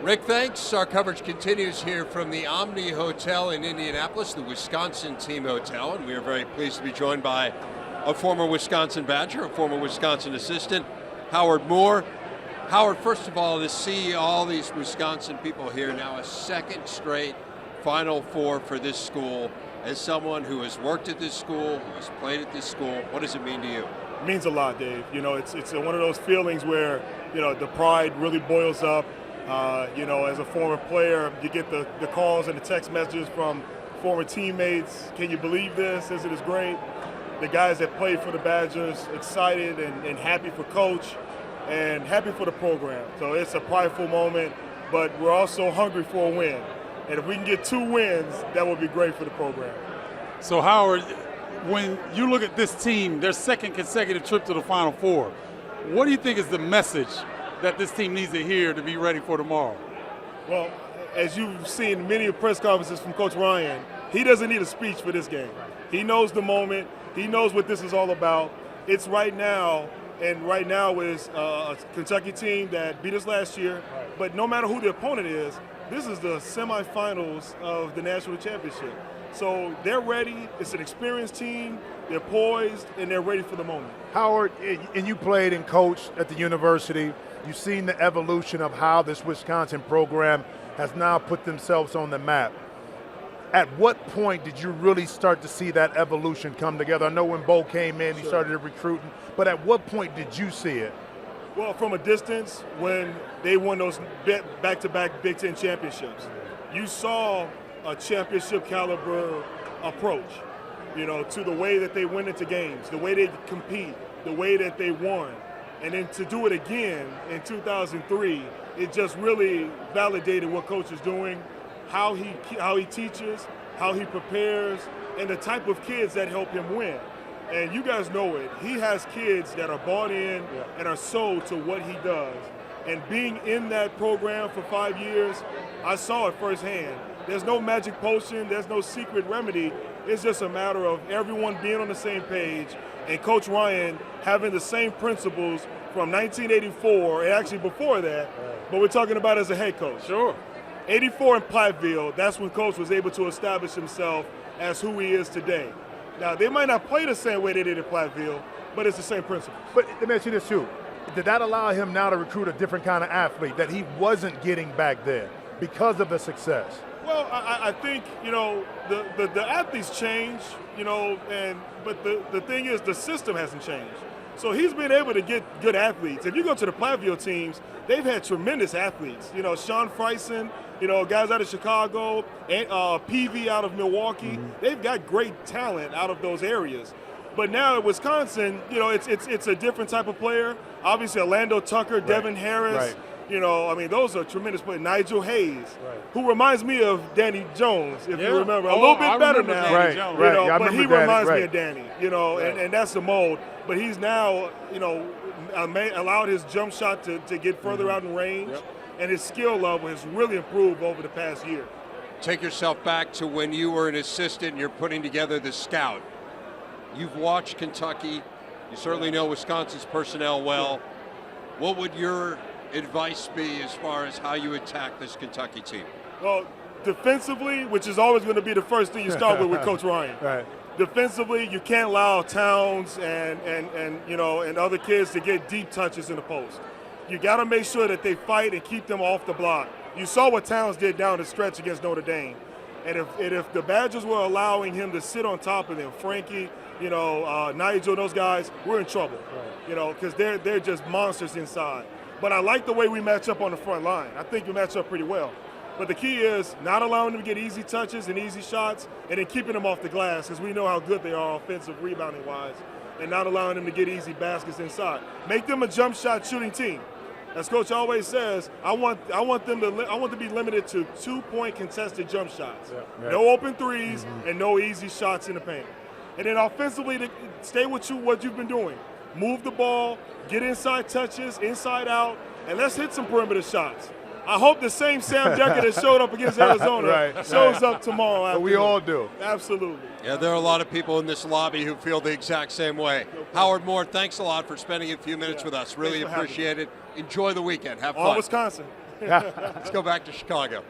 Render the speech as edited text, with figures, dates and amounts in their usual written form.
Rick, thanks. Our coverage continues here from the Omni Hotel in Indianapolis, the Wisconsin Team Hotel, and we are very pleased to be joined by a former Wisconsin Badger, a former Wisconsin assistant, Howard Moore. Howard, first of all, to see all these Wisconsin people here now, a second straight Final Four for this school, as someone who has worked at this school, who has played at this school, what does it mean to you? It means a lot, Dave. You know, it's one of those feelings where, you know, the pride really boils up. You know, as a former player, you get the calls and the text messages from former teammates. Can you believe this? Isn't this great? The guys that played for the Badgers, excited and happy for Coach and happy for the program. So it's a prideful moment, but we're also hungry for a win. And if we can get 2 wins, that would be great for the program. So, Howard, when you look at this team, their second consecutive trip to the Final Four, what do you think is the message that this team needs to hear to be ready for tomorrow? Well, as you've seen many press conferences from Coach Ryan, he doesn't need a speech for this game. He knows the moment. He knows what this is all about. It's right now, and right now is a Kentucky team that beat us last year. But no matter who the opponent is, this is the semifinals of the national championship. So they're ready. It's an experienced team. They're poised, and they're ready for the moment. Howard, and you played and coached at the university. You've seen the evolution of how this Wisconsin program has now put themselves on the map. At what point did you really start to see that evolution come together? I know when Bo came in, he started recruiting, but at what point did you see it? Well, from a distance, when they won those back-to-back Big Ten championships, you saw a championship caliber approach, you know, to the way that they went into games, the way they compete, the way that they won. And then to do it again in 2003, it just really validated what Coach is doing, how he teaches, how he prepares, and the type of kids that help him win. And you guys know it. He has kids that are bought in and are sold to what he does. And being in that program for 5 years, I saw it firsthand. There's no magic potion. There's no secret remedy. It's just a matter of everyone being on the same page and Coach Ryan having the same principles from 1984, and actually before that, but we're talking about as a head coach. Sure. 84 in Platteville, that's when Coach was able to establish himself as who he is today. Now, they might not play the same way they did at Platteville, but it's the same principle. But let me ask you this too. Did that allow him now to recruit a different kind of athlete that he wasn't getting back then because of the success? Well, I think, you know, the athletes change, you know, but the thing is the system hasn't changed. So he's been able to get good athletes. If you go to the Platteville teams, they've had tremendous athletes. You know, Sean Friesen, you know, guys out of Chicago, and Peavy out of Milwaukee. They've got great talent out of those areas. But now at Wisconsin, you know, it's a different type of player. Obviously, Orlando Tucker, Devin Harris. You know, I mean, those are tremendous players. Nigel Hayes, who reminds me of Danny Jones, if you remember. A little bit better now. Jones. You know, Yeah, but he Danny, reminds me of Danny, you know, and that's the mold. But he's now, you know, allowed his jump shot to get further out in range, and his skill level has really improved over the past year. Take yourself back to when you were an assistant and you're putting together the scout. You've watched Kentucky. You certainly know Wisconsin's personnel well. What would your advice be as far as how you attack this Kentucky team? Well, defensively, which is always going to be the first thing you start with Coach Ryan. Defensively, you can't allow Towns and you know, and other kids to get deep touches in the post. You got to make sure that they fight and keep them off the block. You saw what Towns did down the stretch against Notre Dame. And if the Badgers were allowing him to sit on top of them, Frankie, you know, Nigel, those guys, we're in trouble. You know, because they're just monsters inside. But I like the way we match up on the front line. I think we match up pretty well. But the key is not allowing them to get easy touches and easy shots, and then keeping them off the glass, because we know how good they are offensive rebounding-wise, and not allowing them to get easy baskets inside. Make them a jump shot shooting team. As Coach always says, I want to be limited to 2-point contested jump shots. No open threes and no easy shots in the paint. And then offensively, stay with what you've been doing. Move the ball, get inside touches, inside out, and let's hit some perimeter shots. I hope the same Sam Dekker that showed up against Arizona shows up tomorrow afternoon. We all do. Absolutely. Yeah, there are a lot of people in this lobby who feel the exact same way. Howard Moore, thanks a lot for spending a few minutes with us. Really appreciate it. Enjoy the weekend. Have fun. Wisconsin. Let's go back to Chicago.